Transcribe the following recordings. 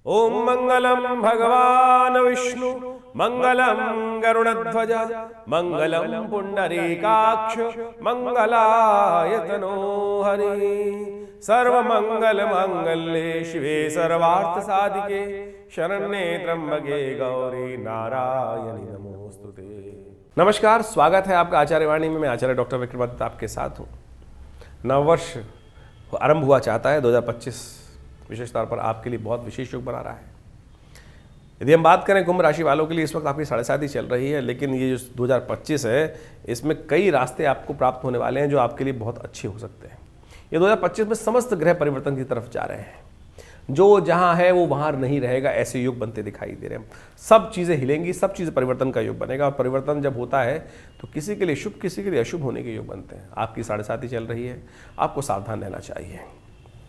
ओम मंगलम भगवान विष्णु मंगलम गरुड़ध्वज मंगलम पुंडरीकाक्ष मंगलायतनो हरि। सर्वमंगल मांगल्ये शिवे सर्वार्थ साधिके शरण्ये त्र्यंबके गौरी नारायणी नमोस्तुते। नमस्कार, स्वागत है आपका आचार्य वाणी में। मैं आचार्य डॉक्टर विक्रमादित्य आपके साथ हूँ। नववर्ष आरंभ हुआ चाहता है 2025 विशेष तौर पर आपके लिए बहुत विशेष योग बना रहा है। यदि हम बात करें कुंभ राशि वालों के लिए, इस वक्त आपकी 7.5 चल रही है, लेकिन ये जो 2025 है इसमें कई रास्ते आपको प्राप्त होने वाले हैं जो आपके लिए बहुत अच्छे हो सकते हैं। ये 2025 में समस्त ग्रह परिवर्तन की तरफ जा रहे हैं। जो जहाँ है वो वहाँ नहीं रहेगा, ऐसे योग बनते दिखाई दे रहे हैं। सब चीज़ें हिलेंगी, सब चीज़ें परिवर्तन का योग बनेगा। और परिवर्तन जब होता है तो किसी के लिए शुभ, किसी के लिए अशुभ होने के योग बनते हैं। आपकी 7.5 चल रही है, आपको सावधान रहना चाहिए,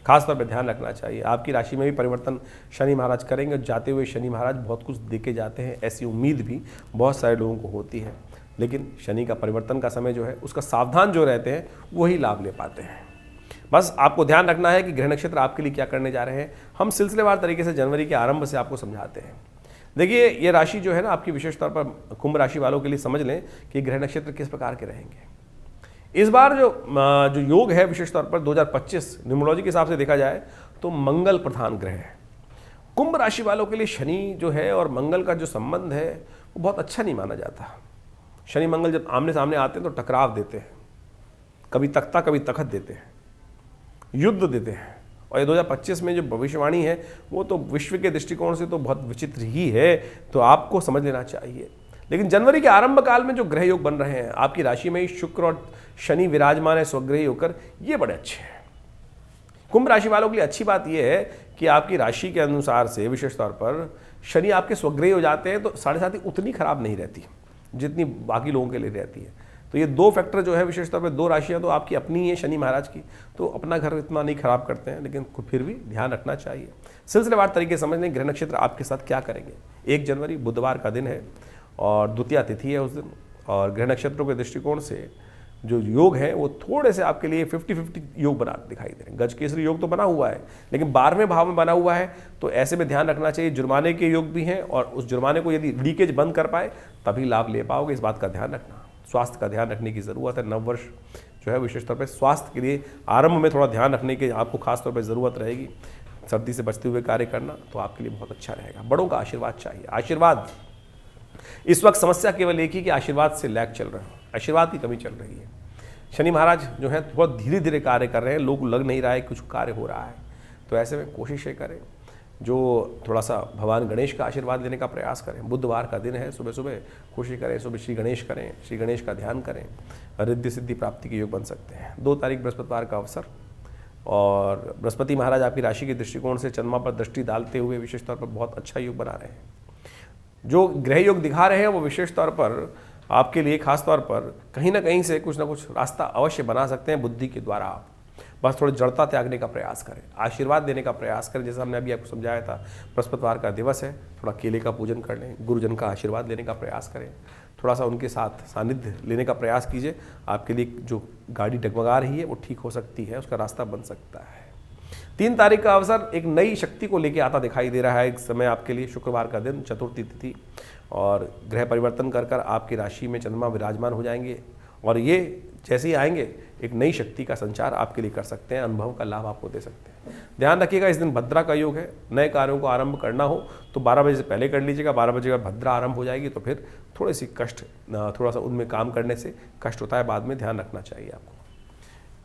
खास तौर पर ध्यान रखना चाहिए। आपकी राशि में भी परिवर्तन शनि महाराज करेंगे। जाते हुए शनि महाराज बहुत कुछ देके जाते हैं, ऐसी उम्मीद भी बहुत सारे लोगों को होती है। लेकिन शनि का परिवर्तन का समय जो है उसका सावधान जो रहते हैं वही लाभ ले पाते हैं। बस आपको ध्यान रखना है कि ग्रह नक्षत्र आपके लिए क्या करने जा रहे हैं। हम सिलसिलेवार तरीके से जनवरी के आरंभ से आपको समझाते हैं। देखिए, ये राशि जो है ना आपकी, विशेष तौर पर कुंभ राशि वालों के लिए समझ लें कि ग्रह नक्षत्र किस प्रकार के रहेंगे। इस बार जो योग है विशेष तौर पर 2025 न्यूमरोलॉजी के हिसाब से देखा जाए तो मंगल प्रधान ग्रह है। कुंभ राशि वालों के लिए शनि जो है और मंगल का जो संबंध है वो बहुत अच्छा नहीं माना जाता। शनि मंगल जब आमने सामने आते हैं तो टकराव देते हैं, कभी तख्ता कभी तखत देते हैं, युद्ध देते हैं। और ये 2025 में जो भविष्यवाणी है वो तो विश्व के दृष्टिकोण से तो बहुत विचित्र ही है, तो आपको समझ लेना चाहिए। लेकिन जनवरी के आरंभ काल में जो ग्रह योग बन रहे हैं आपकी राशि में ही शुक्र और शनि विराजमान है स्वग्रही होकर, ये बड़े अच्छे हैं। कुंभ राशि वालों के लिए अच्छी बात यह है कि आपकी राशि के अनुसार से विशेष तौर पर शनि आपके स्वग्रही हो जाते हैं तो 7.5 उतनी खराब नहीं रहती जितनी बाकी लोगों के लिए रहती है। तो ये दो फैक्टर जो है विशेष तौर पर, दो राशियां तो आपकी अपनी ही है शनि महाराज की, तो अपना घर इतना नहीं खराब करते हैं, लेकिन फिर भी ध्यान रखना चाहिए। सिलसिलेवार तरीके से समझ लें ग्रह नक्षत्र आपके साथ क्या करेंगे। 1 जनवरी बुधवार का दिन है और द्वितीया तिथि है उस दिन, और ग्रह नक्षत्रों के दृष्टिकोण से जो योग है वो थोड़े से आपके लिए 50-50 योग बना दिखाई दे रहे हैं। गज केसरी योग तो बना हुआ है, लेकिन 12वें भाव में बना हुआ है, तो ऐसे में ध्यान रखना चाहिए। जुर्माने के योग भी हैं और उस जुर्माने को यदि लीकेज बंद कर पाए तभी लाभ ले पाओगे, इस बात का ध्यान रखना। स्वास्थ्य का ध्यान रखने की ज़रूरत है। नववर्ष जो है विशेष तौर पर स्वास्थ्य के लिए आरंभ में थोड़ा ध्यान रखने की आपको खास तौर पर ज़रूरत रहेगी। सर्दी से बचते हुए कार्य करना तो आपके लिए बहुत अच्छा रहेगा। बड़ों का आशीर्वाद चाहिए। आशीर्वाद इस वक्त समस्या केवल एक ही कि आशीर्वाद से लैग चल रहे हैं, आशीर्वाद की कमी चल रही है। शनि महाराज जो है बहुत धीरे धीरे कार्य कर रहे हैं, लोग लग नहीं रहा है कुछ कार्य हो रहा है। तो ऐसे में कोशिशें करें, जो थोड़ा सा भगवान गणेश का आशीर्वाद लेने का प्रयास करें। बुधवार का दिन है, सुबह सुबह कोशिश करें, सुबह श्री गणेश करें, श्री गणेश का ध्यान करें, रिद्धि सिद्धि प्राप्ति के योग बन सकते हैं। 2 तारीख बृहस्पतिवार का अवसर, और बृहस्पति महाराज आपकी राशि के दृष्टिकोण से चंद्रमा पर दृष्टि डालते हुए विशेष तौर पर बहुत अच्छा योग बना रहे हैं। जो ग्रह योग दिखा रहे हैं वो विशेष तौर पर आपके लिए खास तौर पर कहीं ना कहीं से कुछ ना कुछ रास्ता अवश्य बना सकते हैं बुद्धि के द्वारा। आप बस थोड़ी जड़ता त्यागने का प्रयास करें, आशीर्वाद देने का प्रयास करें। जैसा हमने अभी आपको समझाया था, बृहस्पतिवार का दिवस है, थोड़ा केले का पूजन कर लें, गुरुजन का आशीर्वाद लेने का प्रयास करें, थोड़ा सा उनके साथ सानिध्य लेने का प्रयास कीजिए। आपके लिए जो गाड़ी डगमगा रही है वो ठीक हो सकती है, उसका रास्ता बन सकता है। 3 तारीख का अवसर एक नई शक्ति को लेकर आता दिखाई दे रहा है। एक समय आपके लिए शुक्रवार का दिन, चतुर्थी तिथि, और ग्रह परिवर्तन कर कर आपकी राशि में चंद्रमा विराजमान हो जाएंगे, और ये जैसे ही आएंगे एक नई शक्ति का संचार आपके लिए कर सकते हैं, अनुभव का लाभ आपको दे सकते हैं। ध्यान रखिएगा, इस दिन भद्रा का योग है। नए कार्यों को आरंभ करना हो तो 12 बजे से पहले कर लीजिएगा। 12 बजे का भद्रा आरंभ हो जाएगी तो फिर थोड़ी सी कष्ट, थोड़ा सा उनमें काम करने से कष्ट होता है, बाद में ध्यान रखना चाहिए आपको।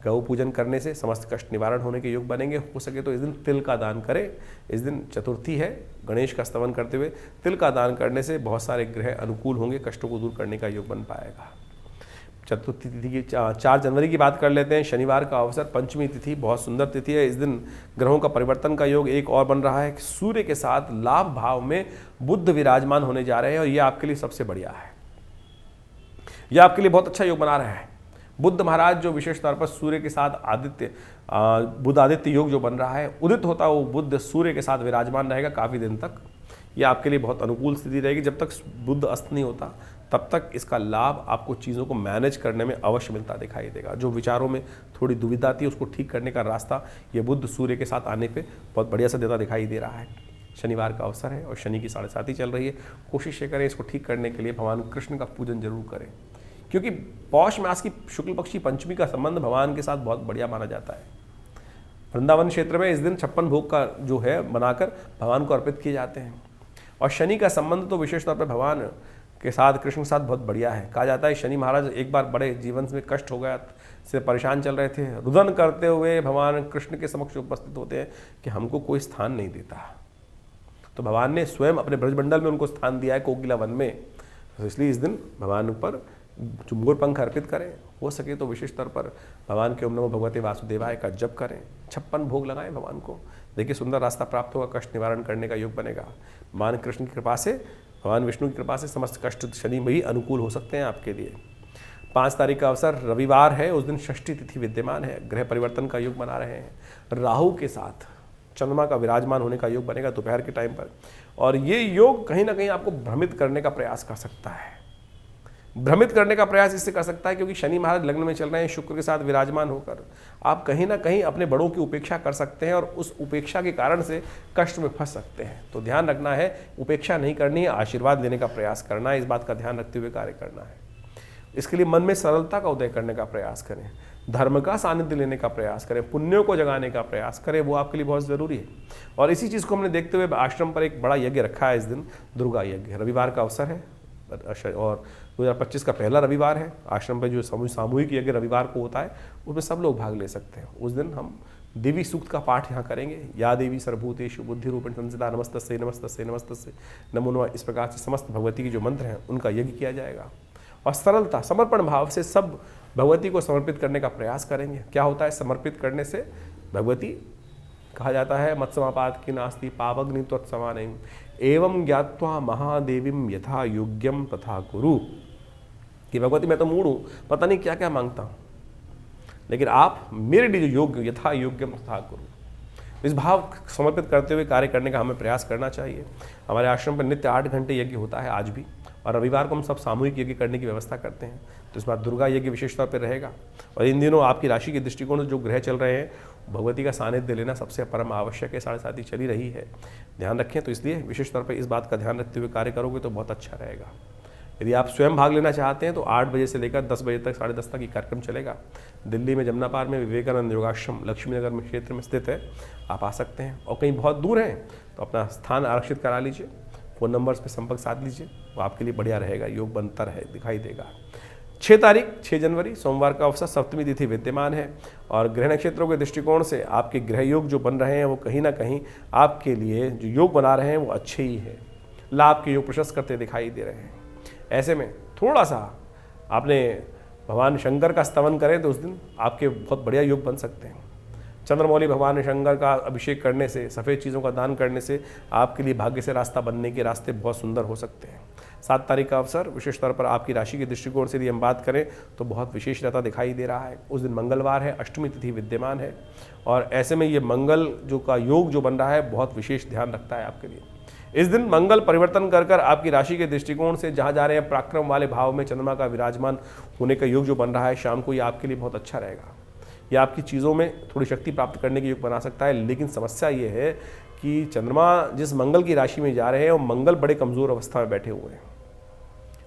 गौ पूजन करने से समस्त कष्ट निवारण होने के योग बनेंगे। हो सके तो इस दिन तिल का दान करें। इस दिन चतुर्थी है, गणेश का स्तवन करते हुए तिल का दान करने से बहुत सारे ग्रह अनुकूल होंगे, कष्टों को दूर करने का योग बन पाएगा। चतुर्थी तिथि की 4 जनवरी की बात कर लेते हैं। शनिवार का अवसर, पंचमी तिथि, बहुत सुंदर तिथि है। इस दिन ग्रहों का परिवर्तन का योग एक और बन रहा है। सूर्य के साथ लाभ भाव में बुध विराजमान होने जा रहे हैं, और ये आपके लिए सबसे बढ़िया है। यह आपके लिए बहुत अच्छा योग बना रहा है। बुध महाराज जो विशेष तौर पर सूर्य के साथ आदित्य, बुध आदित्य योग जो बन रहा है, उदित होता वो बुध सूर्य के साथ विराजमान रहेगा काफ़ी दिन तक। ये आपके लिए बहुत अनुकूल स्थिति रहेगी। जब तक बुध अस्त नहीं होता तब तक इसका लाभ आपको चीज़ों को मैनेज करने में अवश्य मिलता दिखाई देगा। जो विचारों में थोड़ी दुविधा थी उसको ठीक करने का रास्ता ये बुध सूर्य के साथ आने पे बहुत बढ़िया सा देता दिखाई दे रहा है। शनिवार का अवसर है और शनि की 7.5 चल रही है। कोशिश ये करें इसको ठीक करने के लिए भगवान कृष्ण का पूजन जरूर करें, क्योंकि पौष मास की शुक्ल पक्षी पंचमी का संबंध भगवान के साथ बहुत बढ़िया माना जाता है। वृंदावन क्षेत्र में इस दिन 56 भोग का जो है बनाकर भगवान को अर्पित किए जाते हैं। और शनि का संबंध तो विशेष तौर पर भगवान के साथ, कृष्ण के साथ बहुत बढ़िया है। कहा जाता है शनि महाराज एक बार बड़े जीवन में कष्ट हो गया से परेशान चल रहे थे, रुदन करते हुए भगवान कृष्ण के समक्ष उपस्थित होते हैं कि हमको कोई स्थान नहीं देता, तो भगवान ने स्वयं अपने ब्रजमंडल में उनको स्थान दिया है, कोकिला वन में। तो इसलिए इस दिन भगवान पर मोर पंख अर्पित करें, हो सके तो विशेष तौर पर भगवान के ओम नमो भगवते वासुदेवाय का जप करें, 56 भोग लगाएं भगवान को। देखिए सुंदर रास्ता प्राप्त होगा, कष्ट निवारण करने का योग बनेगा। भगवान कृष्ण की कृपा से, भगवान विष्णु की कृपा से समस्त कष्ट शनि में ही अनुकूल हो सकते हैं आपके लिए। 5 तारीख का अवसर रविवार है, उस दिन षष्ठी तिथि विद्यमान है। ग्रह परिवर्तन का योग बना रहे हैं। राहु के साथ चंद्रमा का विराजमान होने का योग बनेगा दोपहर के टाइम पर, और ये योग कहीं ना कहीं आपको भ्रमित करने का प्रयास कर सकता है। भ्रमित करने का प्रयास इससे कर सकता है क्योंकि शनि महाराज लग्न में चल रहे हैं शुक्र के साथ विराजमान होकर। आप कहीं ना कहीं अपने बड़ों की उपेक्षा कर सकते हैं और उस उपेक्षा के कारण से कष्ट में फंस सकते हैं। तो ध्यान रखना है, उपेक्षा नहीं करनी है, आशीर्वाद लेने का प्रयास करना है। इस बात का ध्यान रखते हुए कार्य करना है। इसके लिए मन में सरलता का उदय करने का प्रयास करें, धर्म का सानिध्य लेने का प्रयास करें, पुण्यों को जगाने का प्रयास करें, वो आपके लिए बहुत ज़रूरी है। और इसी चीज़ को हमने देखते हुए आश्रम पर एक बड़ा यज्ञ रखा है इस दिन, दुर्गा यज्ञ। रविवार का अवसर है और 2025 का पहला रविवार है। आश्रम पर जो सामूहिक यज्ञ रविवार को होता है उसमें सब लोग भाग ले सकते हैं। उस दिन हम देवी सूक्त का पाठ यहाँ करेंगे। या देवी सर्वभूतेषु बुद्धि रूपेण संस्थिता नमस्तस्यै नमस्तस्यै नमस्तस्यै नमो नमः, इस प्रकार से समस्त भगवती के जो मंत्र हैं उनका यज्ञ किया जाएगा। और सरलता, समर्पण भाव से सब भगवती को समर्पित करने का प्रयास करेंगे। क्या होता है समर्पित करने से? भगवती कहा जाता है मत्समापात की नास्ति पावग्नि त्वत्समानम् एवं ज्ञात्वा महादेवीं यथा योग्यम तथा कुरु। कि भगवती मैं तो मूढ़ हूँ, पता नहीं क्या क्या मांगता हूँ, लेकिन आप मेरे लिए जो योग्य, यथा योग्यम तथा कुरु, इस भाव समर्पित करते हुए कार्य करने का हमें प्रयास करना चाहिए। हमारे आश्रम पर नित्य 8 घंटे यज्ञ होता है आज भी, और रविवार को हम सब सामूहिक यज्ञ करने की व्यवस्था करते हैं। तो इस बार दुर्गा यज्ञ विशेष तौर पर रहेगा। और इन दिनों आपकी राशि के दृष्टिकोण से जो ग्रह चल रहे हैं, भगवती का सानिध्य लेना सबसे परम आवश्यक है। 7:30 चली रही है, ध्यान रखें। तो इसलिए विशेष तौर पर इस बात का ध्यान रखते हुए कार्य करोगे तो बहुत अच्छा रहेगा। यदि आप स्वयं भाग लेना चाहते हैं तो 8 बजे से लेकर 10 बजे तक, 10:30 तक ये कार्यक्रम चलेगा। दिल्ली में जमुना पार में विवेकानंद योगाश्रम लक्ष्मी नगर में क्षेत्र में स्थित है, आप आ सकते हैं। और कहीं बहुत दूर हैं तो अपना स्थान आरक्षित करा लीजिए, फ़ोन नंबर्स पे संपर्क साध लीजिए, वो आपके लिए बढ़िया रहेगा, योग बनता रहे दिखाई देगा। 6 तारीख 6 जनवरी सोमवार का अवसर सप्तमी तिथि विद्यमान है। और ग्रह नक्षत्रों के दृष्टिकोण से आपके ग्रह योग जो बन रहे हैं वो कहीं ना कहीं आपके लिए जो योग बना रहे हैं वो अच्छे ही है। लाभ के योग प्रशस्त करते दिखाई दे रहे हैं। ऐसे में थोड़ा सा आपने भगवान शंकर का स्तवन करें तो उस दिन आपके बहुत बढ़िया योग बन सकते हैं। चंद्रमौली भगवान शंकर का अभिषेक करने से, सफ़ेद चीज़ों का दान करने से आपके लिए भाग्य से रास्ता बनने के रास्ते बहुत सुंदर हो सकते हैं। 7 तारीख का अवसर विशेष तौर पर आपकी राशि के दृष्टिकोण से यदि हम बात करें तो बहुत विशेष रहता दिखाई दे रहा है। उस दिन मंगलवार है, अष्टमी तिथि विद्यमान है, और ऐसे में ये मंगल जो का योग जो बन रहा है बहुत विशेष ध्यान रखता है आपके लिए। इस दिन मंगल परिवर्तन कर आपकी राशि के दृष्टिकोण से जहाँ जा रहे हैं पराक्रम वाले भाव में चंद्रमा का विराजमान होने का योग जो बन रहा है शाम को, ये आपके लिए बहुत अच्छा रहेगा। यह आपकी चीज़ों में थोड़ी शक्ति प्राप्त करने के योग बना सकता है। लेकिन समस्या ये है कि चंद्रमा जिस मंगल की राशि में जा रहे हैं वो मंगल बड़े कमज़ोर अवस्था में बैठे हुए हैं,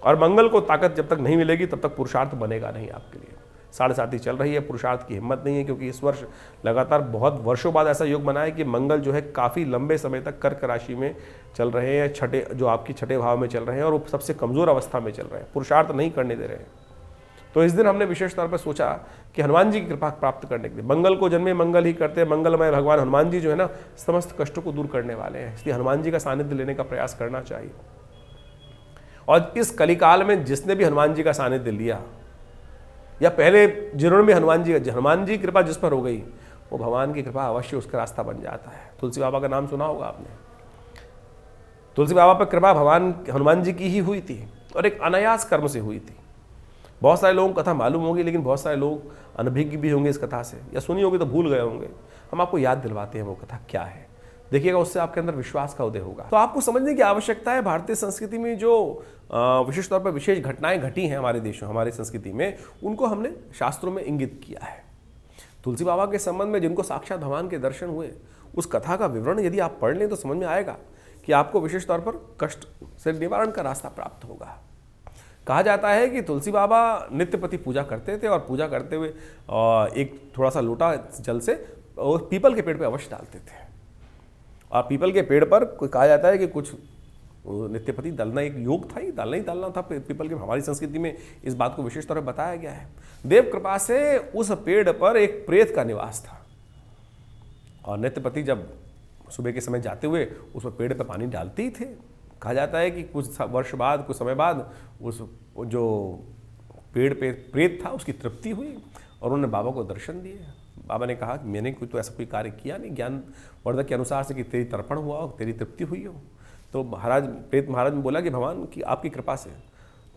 और मंगल को ताकत जब तक नहीं मिलेगी तब तक पुरुषार्थ बनेगा नहीं आपके लिए। 7:30 चल रही है, पुरुषार्थ की हिम्मत नहीं है, क्योंकि इस वर्ष लगातार बहुत वर्षों बाद ऐसा योग बना है कि मंगल जो है काफ़ी लंबे समय तक कर्क राशि में चल रहे हैं, छठे जो आपकी छठे भाव में चल रहे हैं, और वो सबसे कमज़ोर अवस्था में चल रहे हैं, पुरुषार्थ नहीं करने दे रहे हैं। तो इस दिन हमने विशेष तौर पर सोचा कि हनुमान जी की कृपा प्राप्त करने के लिए, मंगल को जन्मे मंगल ही करते हैं, मंगलमय भगवान हनुमान जी जो है ना समस्त कष्टों को दूर करने वाले हैं, इसलिए हनुमान जी का सानिध्य लेने का प्रयास करना चाहिए। और इस कलिकाल में जिसने भी हनुमान जी का सानिध्य लिया, या पहले जिन्होंने भी हनुमान जी कृपा जिस पर हो गई, वो भगवान की कृपा अवश्य उसका रास्ता बन जाता है। तुलसी बाबा का नाम सुना होगा आपने। तुलसी बाबा पर कृपा भगवान हनुमान जी की ही हुई थी, और एक अनायास कर्म से हुई थी। बहुत सारे लोगों को कथा मालूम होगी, लेकिन बहुत सारे लोग अनभिज्ञ भी होंगे इस कथा से, या सुनी होगी तो भूल गए होंगे। हम आपको याद दिलवाते हैं वो कथा क्या है, देखिएगा, उससे आपके अंदर विश्वास का उदय होगा। तो आपको समझने की आवश्यकता है भारतीय संस्कृति में जो विशेष तौर पर विशेष घटनाएं घटी हैं हमारे देशों, हमारी संस्कृति में, उनको हमने शास्त्रों में इंगित किया है। तुलसी बाबा के संबंध में जिनको साक्षात भगवान के दर्शन हुए, उस कथा का विवरण यदि आप पढ़ लें तो समझ में आएगा कि आपको विशेष तौर पर कष्ट से निवारण का रास्ता प्राप्त होगा। कहा जाता है कि तुलसी बाबा नित्य प्रति पूजा करते थे और पूजा करते हुए एक थोड़ा सा लोटा जल से पीपल के पेड़ पे अवश्य डालते थे। और पीपल के पेड़ पर कहा जाता है कि कुछ नित्य प्रति डालना एक योग था, ही डालना था पीपल के। हमारी संस्कृति में इस बात को विशेष तौर पर बताया गया है। देव कृपा से उस पेड़ पर एक प्रेत का निवास था और नित्य प्रति जब सुबह के समय जाते हुए उस पेड़ पर पानी डालते ही थे। कहा जाता है कि कुछ वर्ष बाद, कुछ समय बाद उस जो पेड़ पे प्रेत था उसकी तृप्ति हुई और उन्होंने बाबा को दर्शन दिए। बाबा ने कहा कि मैंने कोई तो ऐसा कोई कार्य किया नहीं, ज्ञान वर्धक के अनुसार से कि तेरी तर्पण हुआ हो, तेरी तृप्ति हुई हो। तो प्रेत महाराज ने बोला कि भगवान की आपकी कृपा से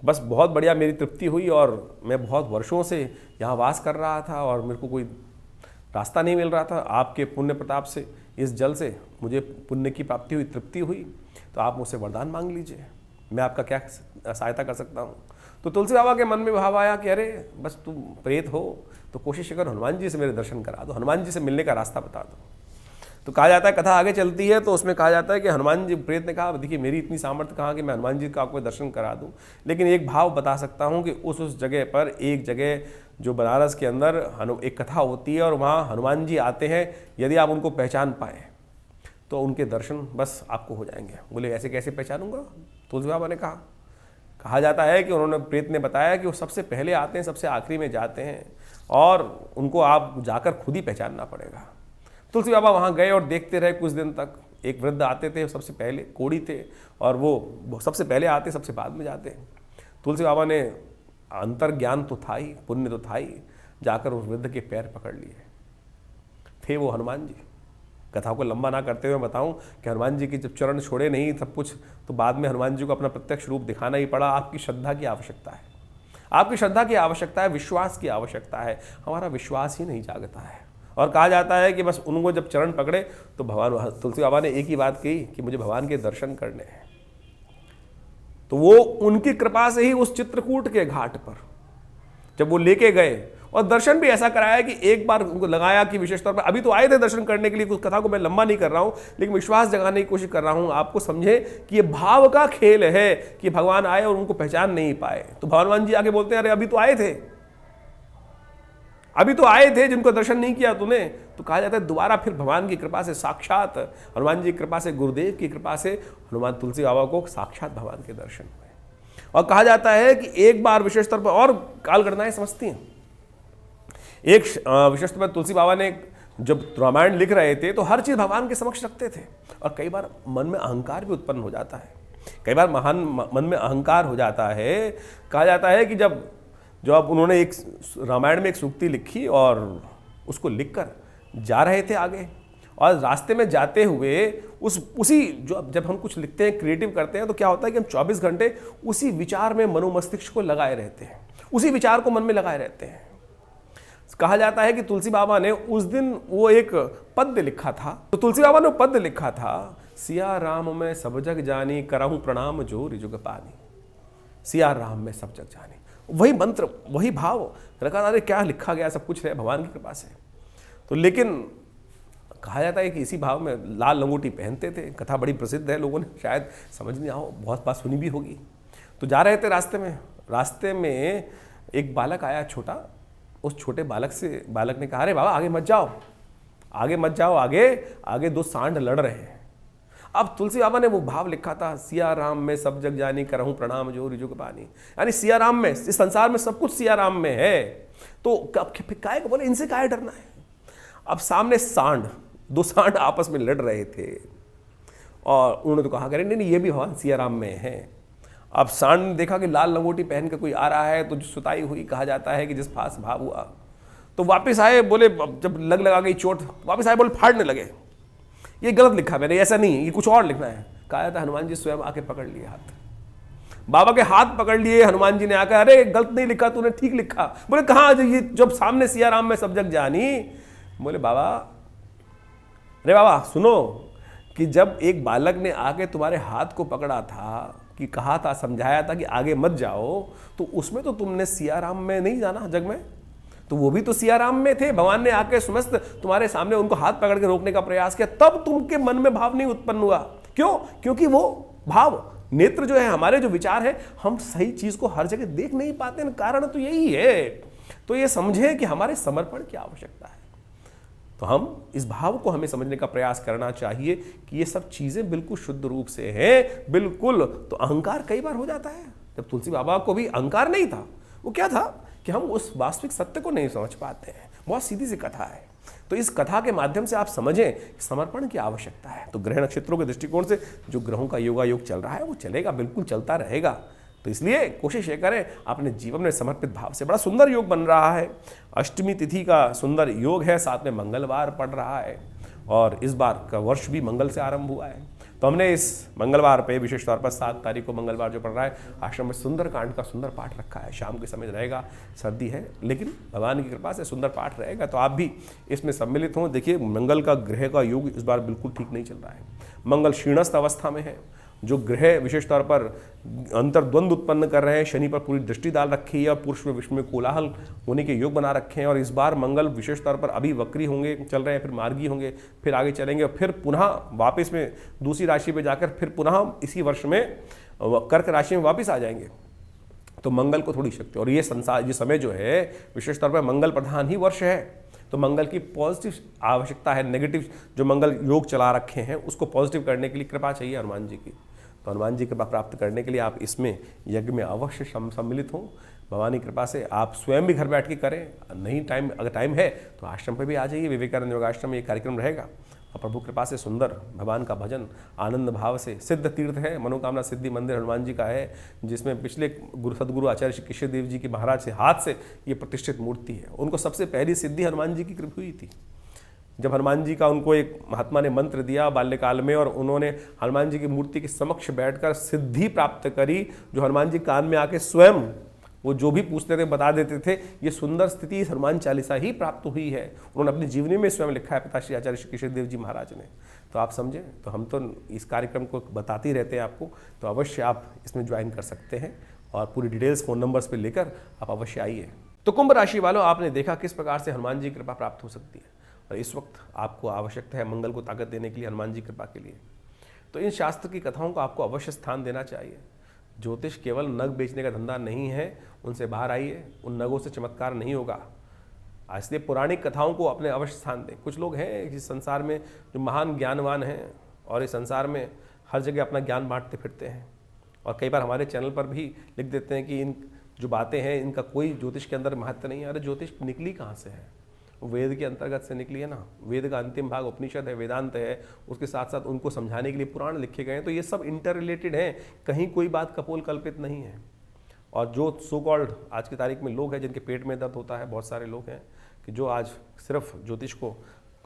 बस बहुत बढ़िया मेरी तृप्ति हुई और मैं बहुत वर्षों से यहाँ वास कर रहा था और मेरे को कोई रास्ता नहीं मिल रहा था। आपके पुण्य प्रताप से, इस जल से मुझे पुण्य की प्राप्ति हुई, तृप्ति हुई, तो आप मुझसे वरदान मांग लीजिए, मैं आपका क्या सहायता कर सकता हूँ। तो तुलसी बाबा के मन में भाव आया कि अरे बस तुम प्रेत हो तो कोशिश करो हनुमान जी से मेरे दर्शन करा दो, हनुमान जी से मिलने का रास्ता बता दो। तो कहा जाता है, कथा आगे चलती है तो उसमें कहा जाता है कि हनुमान जी, प्रेत ने कहा देखिए मेरी इतनी सामर्थ्य कहाँ कि मैं हनुमान जी का आपको दर्शन करा दूँ, लेकिन एक भाव बता सकता हूँ कि उस जगह पर, एक जगह जो बनारस के अंदर एक कथा होती है और वहाँ हनुमान जी आते हैं, यदि आप उनको पहचान पाएँ तो उनके दर्शन बस आपको हो जाएंगे। बोले ऐसे कैसे पहचानूंगा? तुलसी बाबा ने कहा जाता है कि उन्होंने, प्रेत ने बताया कि वो सबसे पहले आते हैं, सबसे आखिरी में जाते हैं और उनको आप जाकर खुद ही पहचानना पड़ेगा। तुलसी बाबा वहाँ गए और देखते रहे कुछ दिन तक। एक वृद्ध आते थे, सबसे पहले कोढ़ी थे और वो सबसे पहले आते, सबसे बाद में जाते। तुलसी बाबा ने, अंतर ज्ञान तो था ही, पुण्य तो था ही, जाकर उस वृद्ध के पैर पकड़ लिए। थे वो हनुमान जी। कथा को लंबा ना करते हुए बताऊं कि हनुमान जी के जब चरण छोड़े नहीं सब कुछ, तो बाद में हनुमान जी को अपना प्रत्यक्ष रूप दिखाना ही पड़ा। आपकी श्रद्धा की आवश्यकता है, आपकी श्रद्धा की आवश्यकता है, विश्वास की आवश्यकता है। हमारा विश्वास ही नहीं जागता है। और कहा जाता है कि बस उनको जब चरण पकड़े तो भगवान, तुलसी बाबा ने एक ही बात कही कि मुझे भगवान के दर्शन करने हैं। तो वो उनकी कृपा से ही उस चित्रकूट के घाट पर जब वो लेके गए और दर्शन भी ऐसा कराया कि एक बार उनको लगाया कि विशेष तौर पर, अभी तो आए थे दर्शन करने के लिए, कुछ कथा को मैं लंबा नहीं कर रहा हूं लेकिन विश्वास जगाने की कोशिश कर रहा हूं, आपको समझे कि ये भाव का खेल है कि भगवान आए और उनको पहचान नहीं पाए। तो भगवान जी आके बोलते हैं अरे अभी तो आए थे, अभी तो आए थे, जिनको दर्शन नहीं किया तूने। तो कहा जाता है दोबारा फिर भगवान की कृपा से, साक्षात हनुमान जी की कृपा से, गुरुदेव की कृपा से हनुमान तुलसी बाबा को साक्षात भगवान के दर्शन हुए। और कहा जाता है कि एक बार विशेष तौर पर, और काल घटनाएं समझती हैं, एक विशेष तौर पर तुलसी बाबा ने जब रामायण लिख रहे थे तो हर चीज भगवान के समक्ष रखते थे। और कई बार मन में अहंकार भी उत्पन्न हो जाता है, कई बार मन में अहंकार हो जाता है। कहा जाता है कि जब अब उन्होंने एक रामायण में एक सूक्ति लिखी और उसको लिखकर जा रहे थे आगे, और रास्ते में जाते हुए उसी जो जब हम कुछ लिखते हैं, क्रिएटिव करते हैं, तो क्या होता है कि हम 24 घंटे उसी विचार में मनोमस्तिष्क को लगाए रहते हैं, उसी विचार को मन में लगाए रहते हैं। कहा जाता है कि तुलसी बाबा ने उस दिन वो एक पद्य लिखा था। तो तुलसी बाबा ने पद्य लिखा था, सिया राम में सब जग जानी, करहूं प्रणाम जो रिजुग पानी। सिया राम में सब जग जानी, वही मंत्र, वही भाव रखा। अरे क्या लिखा गया, सब कुछ है भगवान की कृपा से। तो लेकिन कहा जाता है कि इसी भाव में लाल लंगोटी पहनते थे। कथा बड़ी प्रसिद्ध है, लोगों ने शायद समझ नहीं आओ, बहुत बात सुनी भी होगी। तो जा रहे थे रास्ते में एक बालक आया छोटा। उस छोटे बालक ने कहा अरे बाबा आगे मत जाओ, आगे मत जाओ, आगे दो सांड लड़ रहे हैं। अब तुलसी बाबा ने वो भाव लिखा था, सिया राम में सब जग जानी, करहूं प्रणाम जो रिजुग पानी। यानी सिया राम में, इस संसार में सब कुछ सिया राम में है, तो काय को बोले इनसे काय डरना है। अब सामने दो सांड आपस में लड़ रहे थे और उन्होंने तो कहा करे नहीं ये भी भगवान सिया राम में है। अब सांड ने देखा कि लाल लंगोटी पहन के कोई आ रहा है, तो जो सुताई हुई, कहा जाता है कि जिस पास भाव हुआ तो वापस आए, बोले जब लगा गई चोट, वापस आए, बोले फाड़ने लगे, ये गलत लिखा मैंने, ऐसा नहीं, ये कुछ और लिखना है। कहा जाता है हनुमान जी स्वयं आके पकड़ लिए हाथ, बाबा के हाथ पकड़ लिए। हनुमान जी ने आकर अरे गलत नहीं लिखा तूने, ठीक लिखा। बोले कहाँ, ये जब सामने सिया राम में सब जग जानी। बोले बाबा, अरे बाबा सुनो, कि जब एक बालक ने आके तुम्हारे हाथ को पकड़ा था, कि कहा था, समझाया था कि आगे मत जाओ, तो उसमें तो तुमने सिया राम में नहीं जाना जग में, तो वो भी तो सिया राम में थे। भगवान ने आके समस्त तुम्हारे सामने उनको हाथ पकड़ के रोकने का प्रयास किया, तब तुमके मन में भाव नहीं उत्पन्न हुआ क्यों? क्योंकि वो भाव नेत्र जो है, हमारे जो विचार है, हम सही चीज को हर जगह देख नहीं पाते हैं। कारण तो यही है। तो ये समझें कि हमारे समर्पण की आवश्यकता है। तो हम इस भाव को हमें समझने का प्रयास करना चाहिए कि ये सब चीजें बिल्कुल शुद्ध रूप से हैं, बिल्कुल। तो अहंकार कई बार हो जाता है। जब तुलसी बाबा को भी अहंकार नहीं था, वो क्या था कि हम उस वास्तविक सत्य को नहीं समझ पाते हैं। बहुत सीधी सी कथा है। तो इस कथा के माध्यम से आप समझें कि समर्पण की आवश्यकता है। तो ग्रह नक्षत्रों के दृष्टिकोण से जो ग्रहों का योगायोग चल रहा है वो चलेगा, बिल्कुल चलता रहेगा। तो इसलिए कोशिश ये करें अपने जीवन में समर्पित भाव से। बड़ा सुंदर योग बन रहा है। अष्टमी तिथि का सुंदर योग है, साथ में मंगलवार पड़ रहा है और इस बार का वर्ष भी मंगल से आरंभ हुआ है। तो हमने इस मंगलवार पे विशेष तौर पर 7 तारीख को मंगलवार जो पड़ रहा है, आश्रम में सुंदर कांड का सुंदर पाठ रखा है। शाम के समय रहेगा, सर्दी है लेकिन भगवान की कृपा से सुंदर पाठ रहेगा। तो आप भी इसमें सम्मिलित हों। देखिए, मंगल का ग्रह का योग इस बार बिल्कुल ठीक नहीं चल रहा है। मंगल क्षीणस्थ अवस्था में है। जो ग्रह विशेष तौर पर अंतर्द्वंद उत्पन्न कर रहे हैं, शनि पर पूरी दृष्टि डाल रखी है, पुरुष में विश्व में कोलाहल होने के योग बना रखे हैं। और इस बार मंगल विशेष तौर पर अभी वक्री होंगे, चल रहे हैं, फिर मार्गी होंगे, फिर आगे चलेंगे और फिर पुनः वापस में दूसरी राशि पे जाकर फिर पुनः इसी वर्ष में कर्क राशि में वापस आ जाएंगे। तो मंगल को थोड़ी शक्ति, और ये संसार, ये समय जो है विशेष तौर पर मंगल प्रधान ही वर्ष है। तो मंगल की पॉजिटिव आवश्यकता है। नेगेटिव जो मंगल योग चला रखे हैं उसको पॉजिटिव करने के लिए कृपा चाहिए हनुमान जी की। तो हनुमान जी कृपा प्राप्त करने के लिए आप इसमें यज्ञ में अवश्य सम्मिलित हों। भगवान की कृपा से आप स्वयं भी घर बैठ के करें, नहीं टाइम, अगर टाइम है तो आश्रम पे भी आ जाइए। विवेकानंद योगाश्रम में ये कार्यक्रम रहेगा और प्रभु कृपा से सुंदर भगवान का भजन आनंद भाव से। सिद्ध तीर्थ है, मनोकामना सिद्धि मंदिर हनुमान जी का है, जिसमें पिछले सदगुरु आचार्य श्री कृष्ण देव जी के महाराज से हाथ से ये प्रतिष्ठित मूर्ति है। उनको सबसे पहली सिद्धि हनुमान जी की कृपा हुई थी। जब हनुमान जी का उनको एक महात्मा ने मंत्र दिया बाल्यकाल में और उन्होंने हनुमान जी की मूर्ति के समक्ष बैठकर सिद्धि प्राप्त करी, जो हनुमान जी कान में आके स्वयं वो जो भी पूछते थे बता देते थे। ये सुंदर स्थिति हनुमान चालीसा ही प्राप्त हुई है। उन्होंने अपनी जीवनी में स्वयं लिखा है, पिताश्री आचार्य श्री कृष्ण देव जी महाराज ने। तो आप समझें, तो हम तो इस कार्यक्रम को बताते ही रहते हैं आपको। तो अवश्य आप इसमें ज्वाइन कर सकते हैं और पूरी डिटेल्स फ़ोन नंबर्स पर लेकर आप अवश्य आइए। तो कुंभ राशि वालों, आपने देखा किस प्रकार से हनुमान जी की कृपा प्राप्त हो सकती है। और इस वक्त आपको आवश्यकता है मंगल को ताकत देने के लिए हनुमान जी कृपा के लिए। तो इन शास्त्र की कथाओं को आपको अवश्य स्थान देना चाहिए। ज्योतिष केवल नग बेचने का धंधा नहीं है, उनसे बाहर आइए। उन नगों से चमत्कार नहीं होगा। इसलिए पौराणिक कथाओं को अपने अवश्य स्थान दें। कुछ लोग हैं जिस संसार में जो महान ज्ञानवान हैं और इस संसार में हर जगह अपना ज्ञान बांटते फिरते हैं, और कई बार हमारे चैनल पर भी लिख देते हैं कि इन जो बातें हैं इनका कोई ज्योतिष के अंदर महत्व नहीं है। अरे ज्योतिष निकली कहाँ से है? वेद के अंतर्गत से निकली है ना। वेद का अंतिम भाग उपनिषद है, वेदांत है, उसके साथ साथ उनको समझाने के लिए पुराण लिखे गए हैं। तो ये सब इंटर रिलेटेड हैं, कहीं कोई बात कपोल कल्पित नहीं है। और जो सो कॉल्ड आज की तारीख में लोग हैं जिनके पेट में दर्द होता है, बहुत सारे लोग हैं कि जो आज सिर्फ ज्योतिष को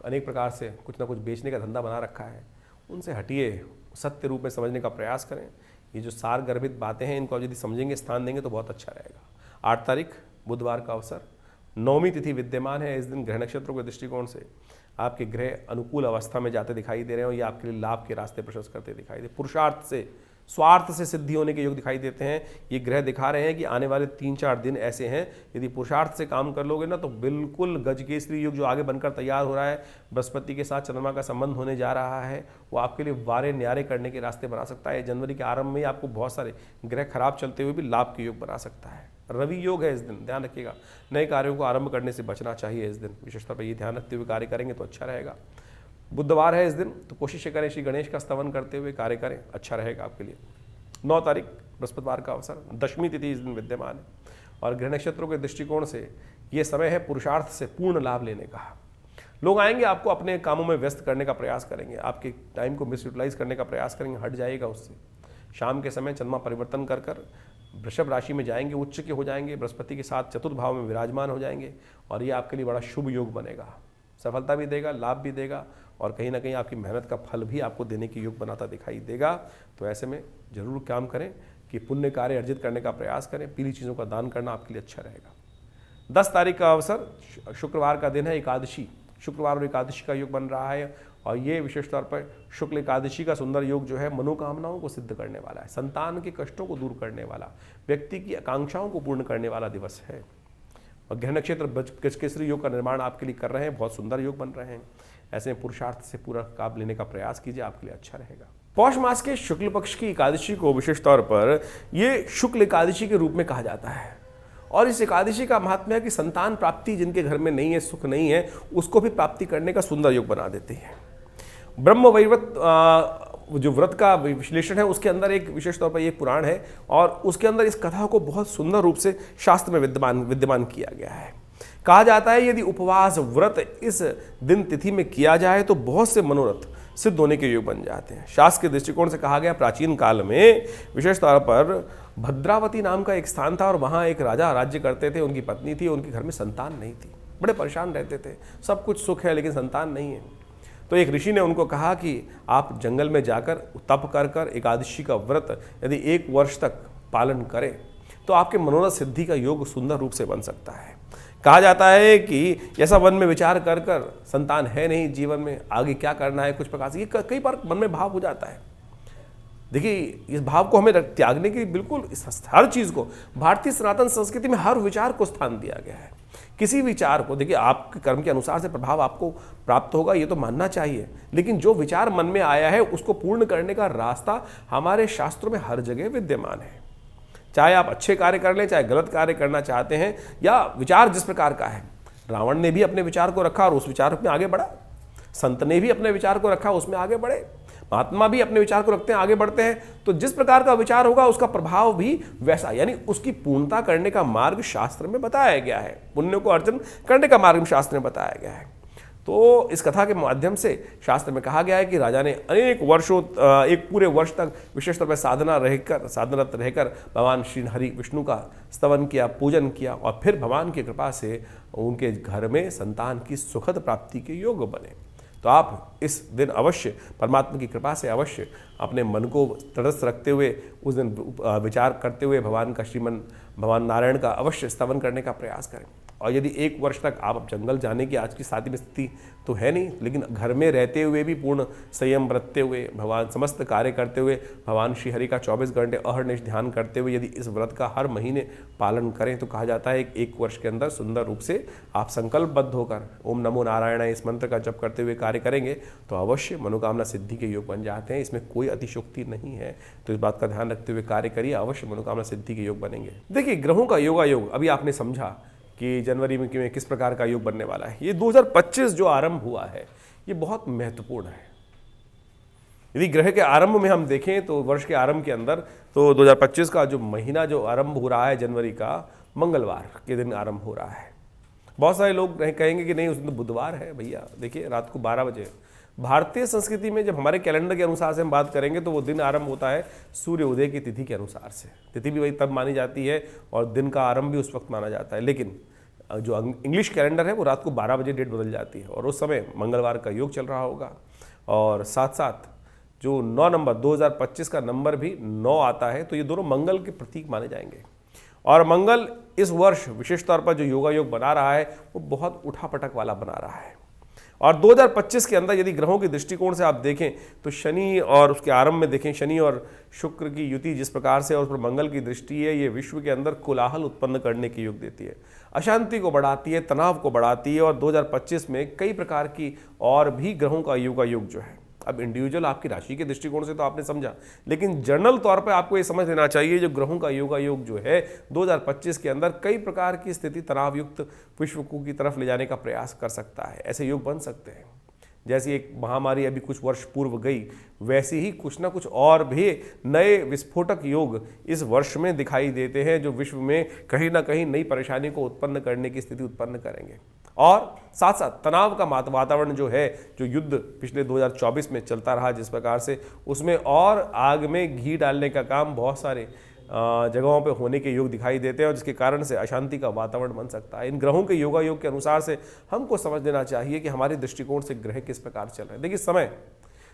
अनेक प्रकार से कुछ ना कुछ बेचने का धंधा बना रखा है, उनसे हटिए, सत्य रूप में समझने का प्रयास करें। ये जो सार गर्भित बातें हैं इनको यदि समझेंगे, स्थान देंगे तो बहुत अच्छा रहेगा। 8 तारीख बुधवार का अवसर, 9वीं तिथि विद्यमान है। इस दिन ग्रह नक्षत्रों के दृष्टिकोण से आपके ग्रह अनुकूल अवस्था में जाते दिखाई दे रहे हैं और ये आपके लिए लाभ के रास्ते प्रशस्त करते दिखाई दे। पुरुषार्थ से, स्वार्थ से सिद्धि होने के योग दिखाई देते हैं। ये ग्रह दिखा रहे हैं कि आने वाले 3-4 दिन ऐसे हैं, यदि पुरुषार्थ से काम कर लोगे ना तो बिल्कुल गजकेसरी युग जो आगे बनकर तैयार हो रहा है, बृहस्पति के साथ चंद्रमा का संबंध होने जा रहा है, वो आपके लिए वारे न्यारे करने के रास्ते बना सकता है। जनवरी के आरंभ में ही आपको बहुत सारे ग्रह खराब चलते हुए भी लाभ के योग बना सकता है। रवि योग है इस दिन, ध्यान रखिएगा। नए कार्यों को आरंभ करने से बचना चाहिए इस दिन, विशेषतौर पर ये ध्यान रखते हुए कार्य करेंगे तो अच्छा रहेगा। बुधवार है इस दिन, तो कोशिश करें श्री गणेश का स्तवन करते हुए कार्य करें, अच्छा रहेगा आपके लिए। 9 तारीख बृहस्पतिवार का अवसर, 10वीं तिथि इस दिन विद्यमान है और ग्रह नक्षत्रों के दृष्टिकोण से ये समय है पुरुषार्थ से पूर्ण लाभ लेने का। लोग आएंगे, आपको अपने कामों में व्यस्त करने का प्रयास करेंगे, आपके टाइम को मिसयूटिलाइज करने का प्रयास करेंगे, हट जाएगा उससे। शाम के समय चंद्रमा परिवर्तन कर वृषभ राशि में जाएंगे, उच्च के हो जाएंगे, बृहस्पति के साथ चतुर्थ भाव में विराजमान हो जाएंगे और ये आपके लिए बड़ा शुभ योग बनेगा। सफलता भी देगा, लाभ भी देगा और कहीं ना कहीं आपकी मेहनत का फल भी आपको देने की योग बनाता दिखाई देगा। तो ऐसे में जरूर काम करें कि पुण्य कार्य अर्जित करने का प्रयास करें। पीली चीज़ों का दान करना आपके लिए अच्छा रहेगा। 10 तारीख का अवसर, शुक्रवार का दिन है, एकादशी। शुक्रवार और एकादशी का योग बन रहा है और ये विशेष तौर पर शुक्ल एकादशी का सुंदर योग जो है मनोकामनाओं को सिद्ध करने वाला है, संतान के कष्टों को दूर करने वाला, व्यक्ति की आकांक्षाओं को पूर्ण करने वाला दिवस है। और ग्रह नक्षत्र गजकेसरी योग का निर्माण आपके लिए कर रहे हैं, बहुत सुंदर योग बन रहे हैं। ऐसे में पुरुषार्थ से पूरा लाभ लेने का प्रयास कीजिए, आपके लिए अच्छा रहेगा। पौष मास के शुक्ल पक्ष की एकादशी को विशेष तौर पर ये शुक्ल एकादशी के रूप में कहा जाता है। और इस एकादशी का महात्म्य है कि संतान प्राप्ति जिनके घर में नहीं है, सुख नहीं है, उसको भी प्राप्ति करने का सुंदर योग बना देती है। ब्रह्म वैवर्त जो व्रत का विश्लेषण है उसके अंदर एक विशेष तौर पर ये पुराण है और उसके अंदर इस कथा को बहुत सुंदर रूप से शास्त्र में विद्यमान किया गया है। कहा जाता है यदि उपवास व्रत इस दिन तिथि में किया जाए तो बहुत से मनोरथ सिद्ध होने के योग बन जाते हैं। शास्त्र के दृष्टिकोण से कहा गया प्राचीन काल में विशेष तौर पर भद्रावती नाम का एक स्थान था और वहाँ एक राजा राज्य करते थे, उनकी पत्नी थी, उनके घर में संतान नहीं थी, बड़े परेशान रहते थे, सब कुछ सुख है लेकिन संतान नहीं है। तो एक ऋषि ने उनको कहा कि आप जंगल में जाकर तप कर कर एकादशी का व्रत यदि 1 वर्ष तक पालन करें तो आपके मनोरथ सिद्धि का योग सुंदर रूप से बन सकता है। कहा जाता है कि ऐसा मन में विचार कर कर संतान है नहीं, जीवन में आगे क्या करना है, कुछ प्रकार से ये कई बार मन में भाव हो जाता है। देखिए इस भाव को हमें त्यागने की बिल्कुल हर चीज़ को भारतीय सनातन संस्कृति में हर विचार को स्थान दिया गया है। किसी विचार को देखिए आपके कर्म के अनुसार से प्रभाव आपको प्राप्त होगा ये तो मानना चाहिए, लेकिन जो विचार मन में आया है उसको पूर्ण करने का रास्ता हमारे शास्त्रों में हर जगह विद्यमान है। चाहे आप अच्छे कार्य कर लें, चाहे गलत कार्य करना चाहते हैं या विचार जिस प्रकार का है, रावण ने भी अपने विचार को रखा और उस विचार में आगे बढ़ा, संत ने भी अपने विचार को रखा उसमें आगे बढ़े, महात्मा भी अपने विचार को रखते हैं आगे बढ़ते हैं। तो जिस प्रकार का विचार होगा उसका प्रभाव भी वैसा, यानी उसकी पूर्णता करने का मार्ग शास्त्र में बताया गया है, पुण्य को अर्जन करने का मार्ग शास्त्र में बताया गया है। तो इस कथा के माध्यम से शास्त्र में कहा गया है कि राजा ने अनेक वर्षों एक पूरे वर्ष तक विशेष तौर पर साधनरत रहकर भगवान श्री हरि विष्णु का स्तवन किया, पूजन किया और फिर भगवान की कृपा से उनके घर में संतान की सुखद प्राप्ति के योग बने। तो आप इस दिन अवश्य परमात्मा की कृपा से अवश्य अपने मन को तटस्थ रखते हुए उस दिन विचार करते हुए भगवान नारायण का अवश्य स्तवन करने का प्रयास करें। और यदि 1 वर्ष तक आप जंगल जाने की आज की शादी में स्थिति तो है नहीं, लेकिन घर में रहते हुए भी पूर्ण संयम बरतते हुए भगवान समस्त कार्य करते हुए भगवान श्री हरि का 24 घंटे अहर्निश ध्यान करते हुए यदि इस व्रत का हर महीने पालन करें तो कहा जाता है 1 वर्ष के अंदर सुंदर रूप से आप संकल्पबद्ध होकर ओम नमो नारायण इस मंत्र का जप करते हुए कार्य करेंगे तो अवश्य मनोकामना सिद्धि के योग बन जाते हैं। इसमें कोई अतिशोक्ति नहीं है, तो इस बात का ध्यान रखते हुए कार्य करिए, अवश्य मनोकामना सिद्धि के योग बनेंगे। देखिए ग्रहों का योगायोग अभी आपने समझा कि जनवरी में किस प्रकार का योग बनने वाला है। ये 2025 जो आरंभ हुआ है ये बहुत महत्वपूर्ण है। यदि ग्रह के आरंभ में हम देखें तो वर्ष के आरंभ के अंदर तो 2025 का जो महीना जो आरंभ हो रहा है जनवरी का, मंगलवार के दिन आरंभ हो रहा है। बहुत सारे लोग कहेंगे कि नहीं उस दिन तो बुधवार है। भैया देखिए रात को 12 बजे भारतीय संस्कृति में जब हमारे कैलेंडर के अनुसार से हम बात करेंगे तो वो दिन आरंभ होता है सूर्य उदय की तिथि के अनुसार से। तिथि भी वही तब मानी जाती है और दिन का आरंभ भी उस वक्त माना जाता है, लेकिन जो इंग्लिश कैलेंडर है वो रात को 12 बजे डेट बदल जाती है और उस समय मंगलवार का योग चल रहा होगा। और साथ साथ जो 9 नंबर 2025 का नंबर भी 9 आता है, तो ये दोनों मंगल के प्रतीक माने जाएंगे। और मंगल इस वर्ष विशेष तौर पर जो योगा योग बना रहा है वो बहुत उठापटक वाला बना रहा है। और 2025 के अंदर यदि ग्रहों के दृष्टिकोण से आप देखें तो शनि और उसके आरंभ में देखें शनि और शुक्र की युति जिस प्रकार से और उस पर मंगल की दृष्टि है, ये विश्व के अंदर कोलाहल उत्पन्न करने के योग देती है, अशांति को बढ़ाती है, तनाव को बढ़ाती है। और 2025 में कई प्रकार की और भी ग्रहों का योगा योग जो है, अब इंडिविजुअल आपकी राशि के दृष्टिकोण से तो आपने समझा, लेकिन जनरल तौर पे आपको ये समझ लेना चाहिए जो ग्रहों का योगा योग जो है 2025 के अंदर कई प्रकार की स्थिति तनावयुक्त विश्व को की तरफ ले जाने का प्रयास कर सकता है। ऐसे योग बन सकते हैं। जैसी एक महामारी अभी कुछ वर्ष पूर्व गई, वैसे ही कुछ ना कुछ और भी नए विस्फोटक योग इस वर्ष में दिखाई देते हैं जो विश्व में कहीं ना कहीं नई परेशानी को उत्पन्न करने की स्थिति उत्पन्न करेंगे। और साथ साथ तनाव का वातावरण जो है, जो युद्ध पिछले 2024 में चलता रहा जिस प्रकार से, उसमें और आग में घी डालने का काम बहुत सारे जगहों पे होने के योग दिखाई देते हैं और जिसके कारण से अशांति का वातावरण बन सकता है। इन ग्रहों के योगा योग के अनुसार से हमको समझ लेना चाहिए कि हमारे दृष्टिकोण से ग्रह किस प्रकार चल रहे हैं। देखिए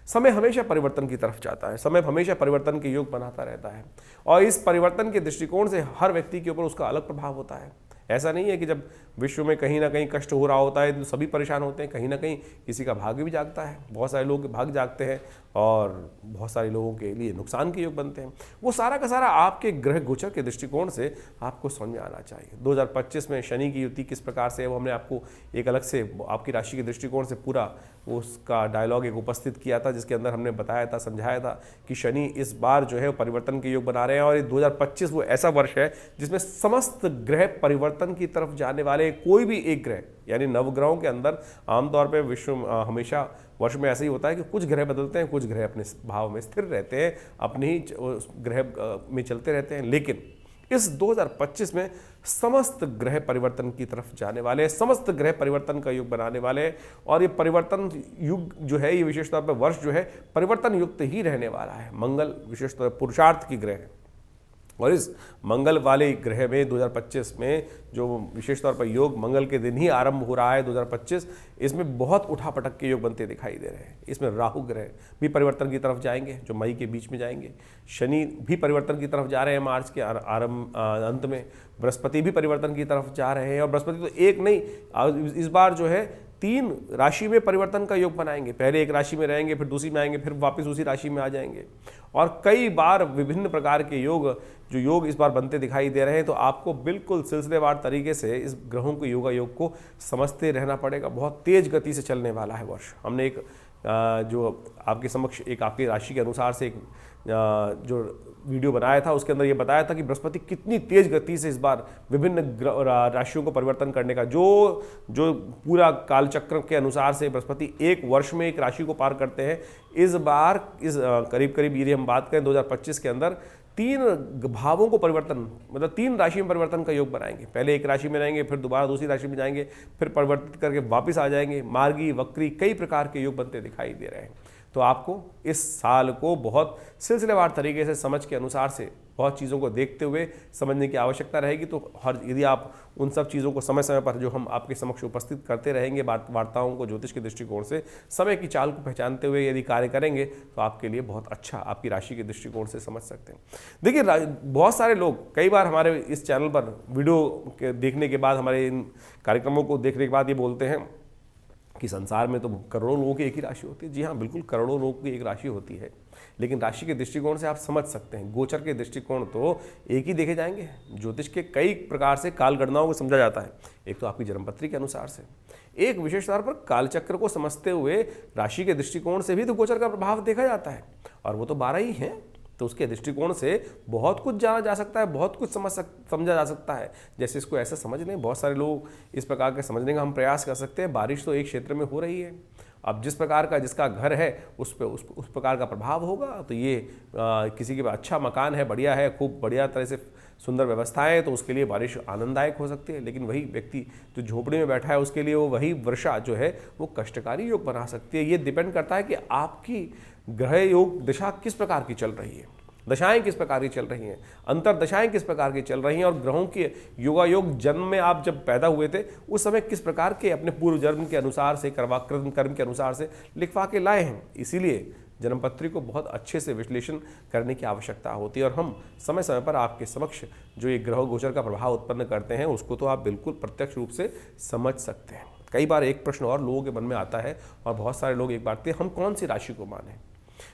समय हमेशा परिवर्तन की तरफ जाता है, समय हमेशा परिवर्तन के योग बनाता रहता है और इस परिवर्तन के दृष्टिकोण से हर व्यक्ति के ऊपर उसका अलग प्रभाव होता है। ऐसा नहीं है कि जब विश्व में कहीं ना कहीं कष्ट हो रहा होता है तो सभी परेशान होते हैं, कहीं ना कहीं किसी का भाग्य भी जागता है। बहुत सारे लोग भाग जागते हैं और बहुत सारे लोगों के लिए नुकसान के योग बनते हैं। वो सारा का सारा आपके ग्रह गोचर के दृष्टिकोण से आपको समझ में आना चाहिए। 2025 में शनि की युति किस प्रकार से है वो हमने आपको एक अलग से आपकी राशि के दृष्टिकोण से पूरा उसका डायलॉग एक उपस्थित किया था, जिसके अंदर हमने बताया था, समझाया था कि शनि इस बार जो है वो परिवर्तन के योग बना रहे हैं और ये 2025 वो ऐसा वर्ष है जिसमें समस्त ग्रह परिवर्तन की तरफ जाने वाले। कोई भी एक ग्रह यानी नवग्रहों के अंदर आमतौर पर विश्व हमेशा वर्ष में ऐसा ही होता है कि कुछ ग्रह बदलते हैं, कुछ ग्रह अपने भाव में स्थिर रहते हैं, अपने ही ग्रह में चलते रहते हैं। लेकिन इस 2025 में समस्त ग्रह परिवर्तन की तरफ जाने वाले, समस्त ग्रह परिवर्तन का युग बनाने वाले और ये परिवर्तन युग जो है ये विशेष तौर पर वर्ष जो है परिवर्तन युक्त ही रहने वाला है। मंगल विशेष तौर पर पुरुषार्थ की ग्रह है और इस मंगल वाले ग्रह में 2025 में जो विशेष तौर पर योग मंगल के दिन ही आरंभ हो रहा है 2025, इसमें बहुत उठापटक के योग बनते दिखाई दे रहे हैं। इसमें राहु ग्रह भी परिवर्तन की तरफ जाएंगे जो मई के बीच में जाएंगे, शनि भी परिवर्तन की तरफ जा रहे हैं मार्च के आरंभ अंत में, बृहस्पति भी परिवर्तन की तरफ जा रहे हैं और बृहस्पति तो एक नहीं इस बार जो है 3 राशि में परिवर्तन का योग बनाएंगे। पहले एक राशि में रहेंगे, फिर दूसरी में आएंगे, फिर वापस उसी राशि में आ जाएंगे और कई बार विभिन्न प्रकार के योग इस बार बनते दिखाई दे रहे हैं। तो आपको बिल्कुल सिलसिलेवार तरीके से इस ग्रहों के योग को समझते रहना पड़ेगा। बहुत तेज गति से चलने वाला है वर्ष। हमने एक जो आपके समक्ष एक आपकी राशि के अनुसार से एक जो वीडियो बनाया था उसके अंदर ये बताया था कि बृहस्पति कितनी तेज गति से इस बार विभिन्न राशियों को परिवर्तन करने का जो पूरा कालचक्र के अनुसार से बृहस्पति एक वर्ष में एक राशि को पार करते हैं। इस बार इस करीब यदि हम बात करें 2025 के अंदर 3 भावों को परिवर्तन मतलब 3 राशि में परिवर्तन का योग बनाएंगे। पहले एक राशि में रहेंगे, फिर दोबारा दूसरी राशि में जाएंगे, फिर परिवर्तित करके वापस आ जाएंगे। मार्गी वक्री कई प्रकार के योग बनते दिखाई दे रहे हैं। तो आपको इस साल को बहुत सिलसिलेवार तरीके से समझ के अनुसार से बहुत चीज़ों को देखते हुए समझने की आवश्यकता रहेगी। तो यदि आप उन सब चीज़ों को समय समय पर जो हम आपके समक्ष उपस्थित करते रहेंगे वार्ताओं को ज्योतिष के दृष्टिकोण से समय की चाल को पहचानते हुए यदि कार्य करेंगे तो आपके लिए बहुत अच्छा आपकी राशि के दृष्टिकोण से समझ सकते हैं। देखिए बहुत सारे लोग कई बार हमारे इस चैनल पर वीडियो देखने के बाद, हमारे इन कार्यक्रमों को देखने के बाद ये बोलते हैं कि संसार में तो करोड़ों लोगों की एक ही राशि होती है। जी हाँ, बिल्कुल करोड़ों लोगों की एक राशि होती है, लेकिन राशि के दृष्टिकोण से आप समझ सकते हैं। गोचर के दृष्टिकोण तो एक ही देखे जाएंगे। ज्योतिष के कई प्रकार से काल गणनाओं को समझा जाता है। एक तो आपकी जन्मपत्री के अनुसार से, एक विशेष तौर पर कालचक्र को समझते हुए राशि के दृष्टिकोण से भी तो गोचर का प्रभाव देखा जाता है और वो तो 12 ही है। तो उसके दृष्टिकोण से बहुत कुछ जाना जा सकता है, बहुत कुछ समझा जा सकता है। जैसे इसको ऐसा समझ लें, बहुत सारे लोग इस प्रकार के समझने का हम प्रयास कर सकते हैं। बारिश तो एक क्षेत्र में हो रही है, अब जिस प्रकार का जिसका घर है उस प्रकार का प्रभाव होगा। तो ये किसी के पास अच्छा मकान है, बढ़िया है, खूब बढ़िया तरह से सुंदर व्यवस्थाएं है, तो उसके लिए बारिश आनंददायक हो सकती है। लेकिन वही व्यक्ति जो झोपड़ी में बैठा है उसके लिए वही वर्षा जो है वो कष्टकारी योग बना सकती है। ये डिपेंड करता है कि आपकी ग्रह योग दिशा किस प्रकार की चल रही है, दशाएं किस प्रकार की चल रही हैं, अंतर दशाएं किस प्रकार की चल रही हैं और ग्रहों के योगायोग जन्म में आप जब पैदा हुए थे उस समय किस प्रकार के अपने पूर्व जन्म के अनुसार से कर्म के अनुसार से लिखवा के लाए हैं। इसीलिए जन्मपत्री को बहुत अच्छे से विश्लेषण करने की आवश्यकता होती है और हम समय समय पर आपके समक्ष जो ये ग्रह गोचर का प्रभाव उत्पन्न करते हैं उसको तो आप बिल्कुल प्रत्यक्ष रूप से समझ सकते हैं। कई बार एक प्रश्न और लोगों के मन में आता है और बहुत सारे लोग एक बात हम कौन सी राशि को माने।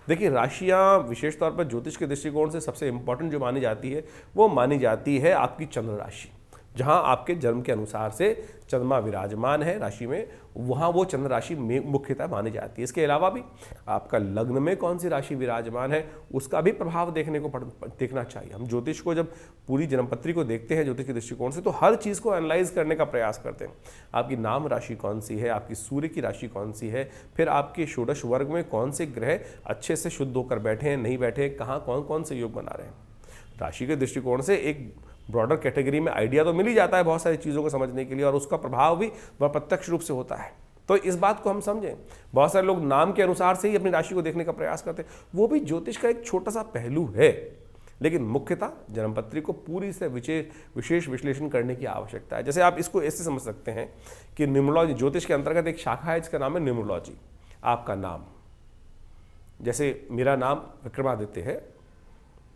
देखिए, राशियां विशेष तौर पर ज्योतिष के दृष्टिकोण से सबसे इंपॉर्टेंट जो मानी जाती है वो मानी जाती है आपकी चंद्र राशि। जहां आपके जन्म के अनुसार से चंद्रमा विराजमान है राशि में, वहां वो चंद्र राशि मुख्यतः मानी जाती है। इसके अलावा भी आपका लग्न में कौन सी राशि विराजमान है उसका भी प्रभाव देखना चाहिए। हम ज्योतिष को जब पूरी जन्मपत्री को देखते हैं ज्योतिष के दृष्टिकोण से तो हर चीज़ को एनालाइज करने का प्रयास करते हैं। आपकी नाम राशि कौन सी है, आपकी सूर्य की राशि कौन सी है, फिर आपके षोडश वर्ग में कौन से ग्रह अच्छे से शुद्ध होकर बैठे हैं, नहीं बैठे, कहाँ कौन कौन से योग बना रहे हैं। राशि के दृष्टिकोण से एक ब्रॉडर कैटेगरी में आइडिया तो मिल ही जाता है बहुत सारी चीज़ों को समझने के लिए और उसका प्रभाव भी वह प्रत्यक्ष रूप से होता है। तो इस बात को हम समझें। बहुत सारे लोग नाम के अनुसार से ही अपनी राशि को देखने का प्रयास करते हैं, वो भी ज्योतिष का एक छोटा सा पहलू है, लेकिन मुख्यतः जन्मपत्री को पूरी से विशेष विश्लेषण करने की आवश्यकता है। जैसे आप इसको ऐसे समझ सकते हैं कि न्यूमरोलॉजी ज्योतिष के अंतर्गत एक शाखा है जिसका नाम है न्यूमरोलॉजी। आपका नाम, जैसे मेरा नाम विक्रमादित्य है,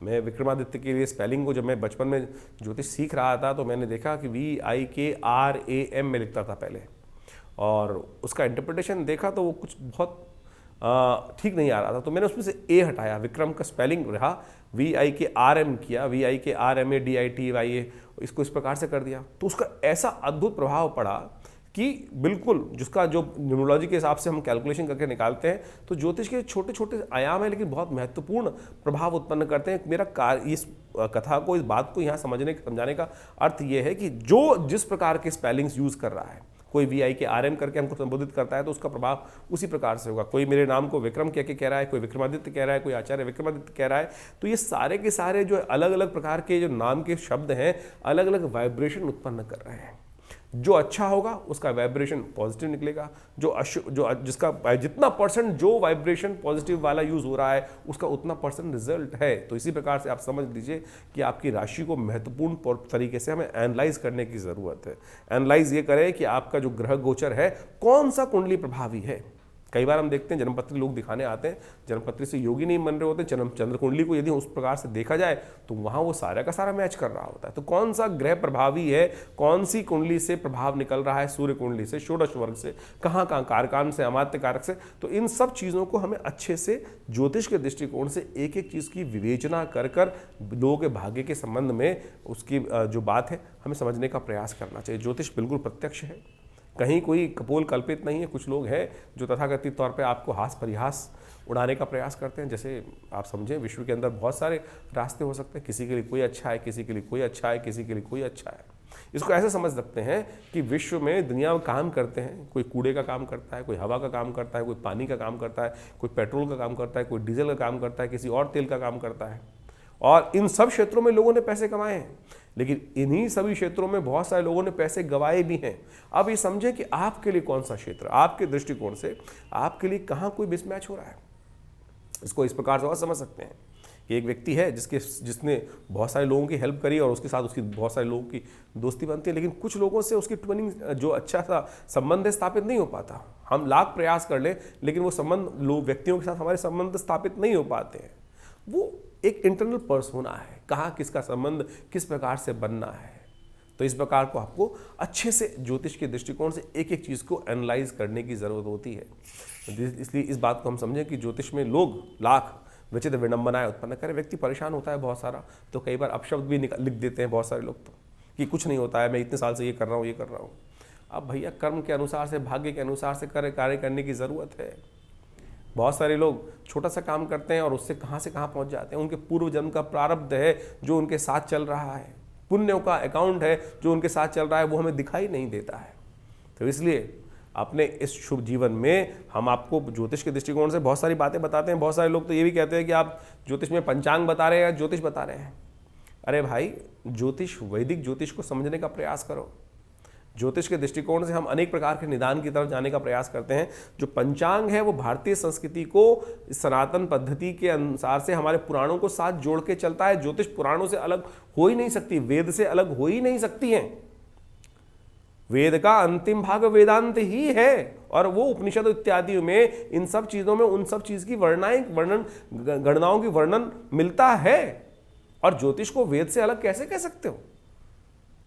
मैं विक्रमादित्य के लिए स्पेलिंग को जब मैं बचपन में ज्योतिष सीख रहा था तो मैंने देखा कि VIKRAM में लिखता था पहले, और उसका इंटरप्रिटेशन देखा तो वो कुछ बहुत ठीक नहीं आ रहा था, तो मैंने उसमें से ए हटाया, विक्रम का स्पेलिंग रहा, VIKRM किया, VIKRMADITYA, इसको इस प्रकार से कर दिया। तो उसका ऐसा अद्भुत प्रभाव पड़ा कि बिल्कुल जिसका जो न्यूमरोलॉजी के हिसाब से हम कैलकुलेशन करके निकालते हैं, तो ज्योतिष के छोटे छोटे आयाम है लेकिन बहुत महत्वपूर्ण प्रभाव उत्पन्न करते हैं। मेरा कार्य इस कथा को, इस बात को यहाँ समझाने का अर्थ ये है कि जो जिस प्रकार के स्पेलिंग्स यूज कर रहा है, कोई VIKRM करके हमको संबोधित करता है तो उसका प्रभाव उसी प्रकार से होगा। कोई मेरे नाम को विक्रम कह के कह रहा है, कोई विक्रमादित्य कह रहा है, कोई आचार्य विक्रमादित्य कह रहा है, तो ये सारे के सारे जो अलग अलग प्रकार के जो नाम के शब्द हैं अलग अलग वाइब्रेशन उत्पन्न कर रहे हैं। जो अच्छा होगा उसका वाइब्रेशन पॉजिटिव निकलेगा, जिसका जितना परसेंट जो वाइब्रेशन पॉजिटिव वाला यूज हो रहा है उसका उतना परसेंट रिजल्ट है। तो इसी प्रकार से आप समझ लीजिए कि आपकी राशि को महत्वपूर्ण तरीके से हमें एनालाइज करने की जरूरत है। एनालाइज ये करें कि आपका जो ग्रह गोचर है कौन सा कुंडली प्रभावी है। कई बार हम देखते हैं जन्मपत्री लोग दिखाने आते हैं, जन्मपत्री से योगी नहीं बन रहे होते, चंद्र कुंडली को यदि उस प्रकार से देखा जाए तो वहाँ वो सारा का सारा मैच कर रहा होता है। तो कौन सा ग्रह प्रभावी है, कौन सी कुंडली से प्रभाव निकल रहा है, सूर्य कुंडली से, षोडश वर्ग से, कहाँ कारकान से, अमात्य कारक से, तो इन सब चीज़ों को हमें अच्छे से ज्योतिष के दृष्टिकोण से एक एक चीज़ की विवेचना कर लोगों के भाग्य के संबंध में उसकी जो बात है हमें समझने का प्रयास करना चाहिए। ज्योतिष बिल्कुल प्रत्यक्ष है, कहीं कोई कपोल कल्पित नहीं है। कुछ लोग हैं जो तथाकथित तौर पे आपको हास परिहास उड़ाने का प्रयास करते हैं। जैसे आप समझें विश्व के अंदर बहुत सारे रास्ते हो सकते हैं, किसी के लिए कोई अच्छा है, किसी के लिए कोई अच्छा है, किसी के लिए कोई अच्छा है। इसको ऐसे समझ सकते हैं कि विश्व में दुनिया में काम करते हैं, कोई कूड़े का काम करता है, कोई हवा का काम करता है, कोई पानी का काम करता है, कोई पेट्रोल का काम करता है, कोई डीजल का काम करता है, किसी और तेल का काम करता है, और इन सब क्षेत्रों में लोगों ने पैसे कमाए हैं। लेकिन इन्हीं सभी क्षेत्रों में बहुत सारे लोगों ने पैसे गंवाए भी हैं। अब ये समझें कि आपके लिए कौन सा क्षेत्र, आपके दृष्टिकोण से आपके लिए कहाँ कोई मिसमैच हो रहा है। इसको इस प्रकार से और समझ सकते हैं कि एक व्यक्ति है जिसने बहुत सारे लोगों की हेल्प करी और उसके साथ उसकी बहुत सारे लोगों की दोस्ती बनती है, लेकिन कुछ लोगों से उसकी ट्विनिंग जो अच्छा सा संबंध है स्थापित नहीं हो पाता। हम लाख प्रयास कर लें लेकिन वो संबंध लोग व्यक्तियों के साथ हमारे संबंध स्थापित नहीं हो पाते हैं। वो एक इंटरनल पर्सोना है, कहाँ किसका संबंध किस प्रकार से बनना है। तो इस प्रकार को आपको अच्छे से ज्योतिष के दृष्टिकोण से एक एक चीज़ को एनालाइज करने की ज़रूरत होती है। इसलिए इस बात को हम समझें कि ज्योतिष में लोग लाख विचित्र विडंबनाएं उत्पन्न करें, व्यक्ति परेशान होता है बहुत सारा, तो कई बार अपशब्द भी लिख देते हैं बहुत सारे लोग तो कि कुछ नहीं होता है, मैं इतने साल से ये कर रहा हूँ, ये कर रहा हूँ। अब भैया कर्म के अनुसार से, भाग्य के अनुसार से कार्य करने की ज़रूरत है। बहुत सारे लोग छोटा सा काम करते हैं और उससे कहाँ से कहाँ पहुँच जाते हैं। उनके पूर्व जन्म का प्रारब्ध है जो उनके साथ चल रहा है, पुण्यों का अकाउंट है जो उनके साथ चल रहा है, वो हमें दिखाई नहीं देता है। तो इसलिए अपने इस शुभ जीवन में हम आपको ज्योतिष के दृष्टिकोण से बहुत सारी बातें बताते हैं। बहुत सारे लोग तो ये भी कहते हैं कि आप ज्योतिष में पंचांग बता रहे हैं या ज्योतिष बता रहे हैं। अरे भाई, ज्योतिष, वैदिक ज्योतिष को समझने का प्रयास करो। ज्योतिष के दृष्टिकोण से हम अनेक प्रकार के निदान की तरफ जाने का प्रयास करते हैं। जो पंचांग है वो भारतीय संस्कृति को सनातन पद्धति के अनुसार से हमारे पुराणों को साथ जोड़ के चलता है। ज्योतिष पुराणों से अलग हो ही नहीं सकती, वेद से अलग हो ही नहीं सकती है। वेद का अंतिम भाग वेदांत ही है और वो उपनिषद इत्यादि में इन सब चीजों में उन सब चीज की गणनाओं की वर्णन मिलता है। और ज्योतिष को वेद से अलग कैसे कह सकते हो?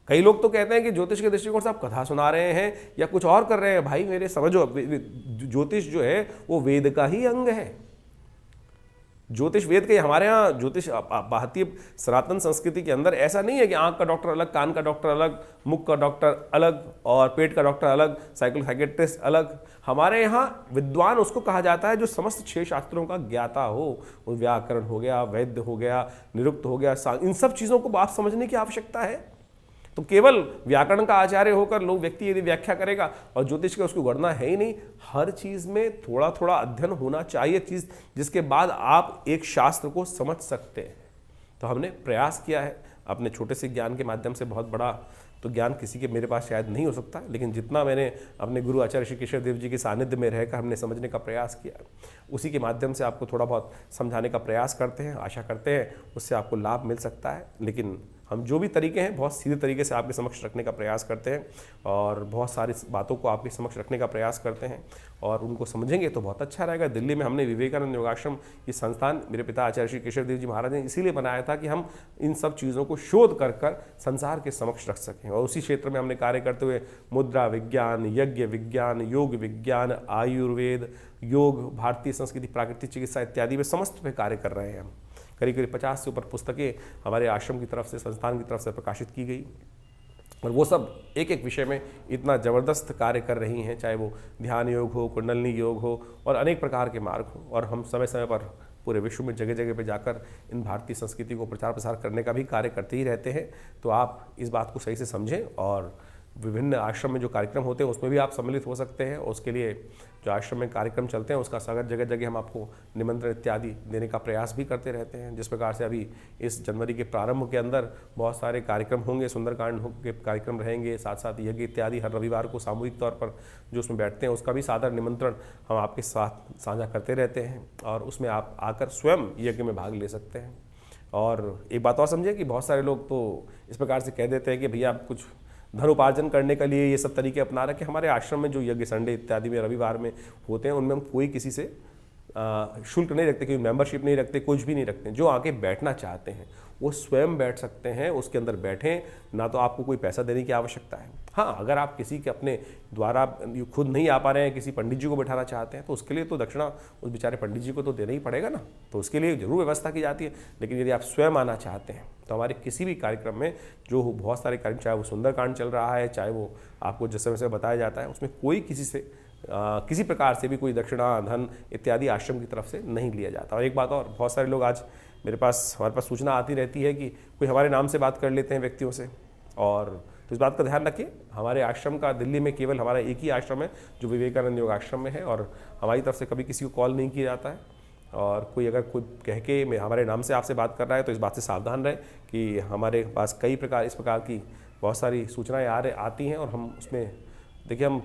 कई लोग तो कहते हैं कि ज्योतिष के दृष्टिकोण से आप कथा सुना रहे हैं या कुछ और कर रहे हैं। भाई मेरे समझो, ज्योतिष जो है वो वेद का ही अंग है। ज्योतिष वेद के, हमारे यहाँ ज्योतिष भारतीय सनातन संस्कृति के अंदर ऐसा नहीं है कि आंख का डॉक्टर अलग, कान का डॉक्टर अलग, मुख का डॉक्टर अलग और पेट का डॉक्टर अलग, साइकियाट्रिस्ट अलग। हमारे यहाँ विद्वान उसको कहा जाता है जो समस्त 6 शास्त्रों का ज्ञाता हो। वो व्याकरण हो गया, वैद्य हो गया, निरुक्त हो गया, इन सब चीज़ों को आप समझने की आवश्यकता है। तो केवल व्याकरण का आचार्य होकर लोग व्यक्ति यदि व्याख्या करेगा और ज्योतिष का उसको गणना है ही नहीं। हर चीज़ में थोड़ा थोड़ा अध्ययन होना चाहिए, चीज़ जिसके बाद आप एक शास्त्र को समझ सकते हैं। तो हमने प्रयास किया है अपने छोटे से ज्ञान के माध्यम से। बहुत बड़ा तो ज्ञान किसी के मेरे पास शायद नहीं हो सकता, लेकिन जितना मैंने अपने गुरु आचार्य श्री केशव देव जी के सानिध्य में रहकर हमने समझने का प्रयास किया, उसी के माध्यम से आपको थोड़ा बहुत समझाने का प्रयास करते हैं। आशा करते हैं उससे आपको लाभ मिल सकता है। लेकिन हम जो भी तरीके हैं बहुत सीधे तरीके से आपके समक्ष रखने का प्रयास करते हैं और बहुत सारी बातों को आपके समक्ष रखने का प्रयास करते हैं और उनको समझेंगे तो बहुत अच्छा रहेगा। दिल्ली में हमने विवेकानंद योगाश्रम ये संस्थान मेरे पिता आचार्य श्री केशव देव जी महाराज ने इसीलिए बनाया था कि हम इन सब चीज़ों को शोध कर कर संसार के समक्ष रख सकें। और उसी क्षेत्र में हमने कार्य करते हुए मुद्रा विज्ञान, यज्ञ विज्ञान, योग विज्ञान, आयुर्वेद, योग, भारतीय संस्कृति, प्राकृतिक चिकित्सा इत्यादि में समस्त पे कार्य कर रहे हैं हम। करीब करीब 50 से ऊपर पुस्तकें हमारे आश्रम की तरफ से, संस्थान की तरफ से प्रकाशित की गई और वो सब एक एक विषय में इतना ज़बरदस्त कार्य कर रही हैं, चाहे वो ध्यान योग हो, कुंडलनी योग हो और अनेक प्रकार के मार्ग हो। और हम समय समय पर पूरे विश्व में जगह जगह पे जाकर इन भारतीय संस्कृति को प्रचार प्रसार करने का भी कार्य करते ही रहते हैं। तो आप इस बात को सही से समझें और विभिन्न आश्रम में जो कार्यक्रम होते हैं उसमें भी आप सम्मिलित हो सकते हैं। उसके लिए जो आश्रम में कार्यक्रम चलते हैं उसका सागर जगह जगह हम आपको निमंत्रण इत्यादि देने का प्रयास भी करते रहते हैं। जिस प्रकार से अभी इस जनवरी के प्रारंभ के अंदर बहुत सारे कार्यक्रम होंगे, सुंदरकांड के कार्यक्रम रहेंगे, साथ साथ यज्ञ इत्यादि हर रविवार को सामूहिक तौर पर जो उसमें बैठते हैं उसका भी सादर निमंत्रण हम आपके साथ साझा करते रहते हैं और उसमें आप आकर स्वयं यज्ञ में भाग ले सकते हैं। और एक बात और समझिए कि बहुत सारे लोग तो इस प्रकार से कह देते हैं कि भैया आप कुछ धन उपार्जन करने के लिए ये सब तरीके अपना रहे कि हमारे आश्रम में जो यज्ञ संडे इत्यादि में रविवार में होते हैं उनमें हम कोई किसी से शुल्क नहीं रखते, कोई मेंबरशिप नहीं रखते, कुछ भी नहीं रखते। जो आके बैठना चाहते हैं वो स्वयं बैठ सकते हैं, उसके अंदर बैठें, ना तो आपको कोई पैसा देने की आवश्यकता है। हाँ, अगर आप किसी के अपने द्वारा खुद नहीं आ पा रहे हैं, किसी पंडित जी को बैठाना चाहते हैं तो उसके लिए तो दक्षिणा उस बेचारे पंडित जी को तो देना ही पड़ेगा ना, तो उसके लिए जरूर व्यवस्था की जाती है। लेकिन यदि आप स्वयं आना चाहते हैं तो हमारे किसी भी कार्यक्रम में जो बहुत सारे कार्यक्रम, चाहे वो सुंदरकांड चल रहा है, चाहे वो आपको जिस समय से बताया जाता है, उसमें कोई किसी से किसी प्रकार से भी कोई दक्षिणा, धन इत्यादि आश्रम की तरफ से नहीं लिया जाता। और एक बात और, बहुत सारे लोग आज हमारे पास सूचना आती रहती है कि कोई हमारे नाम से बात कर लेते हैं व्यक्तियों से, और तो इस बात का ध्यान रखिए, हमारे आश्रम का दिल्ली में केवल हमारा एक ही आश्रम है जो विवेकानंद योग आश्रम में है और हमारी तरफ से कभी किसी को कॉल नहीं किया जाता है। और कोई अगर कोई कह के हमारे नाम से आपसे बात कर रहा है तो इस बात से सावधान रहे कि हमारे पास कई प्रकार इस प्रकार की बहुत सारी सूचनाएँ आती हैं और हम उसमें देखिए हम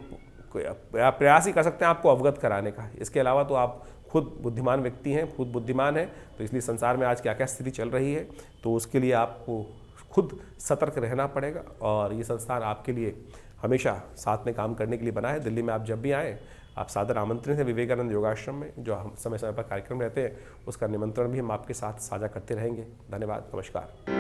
प्रयास ही कर सकते हैं आपको अवगत कराने का। इसके अलावा तो आप खुद बुद्धिमान व्यक्ति हैं, खुद बुद्धिमान हैं, तो इसलिए संसार में आज क्या क्या स्थिति चल रही है तो उसके लिए आपको खुद सतर्क रहना पड़ेगा। और ये संस्थान आपके लिए हमेशा साथ में काम करने के लिए बना है। दिल्ली में आप जब भी आएँ आप सादर आमंत्रित हैं विवेकानंद योगाश्रम में, जो हम समय समय पर कार्यक्रम रहते हैं उसका निमंत्रण भी हम आपके साथ साझा करते रहेंगे। धन्यवाद, नमस्कार।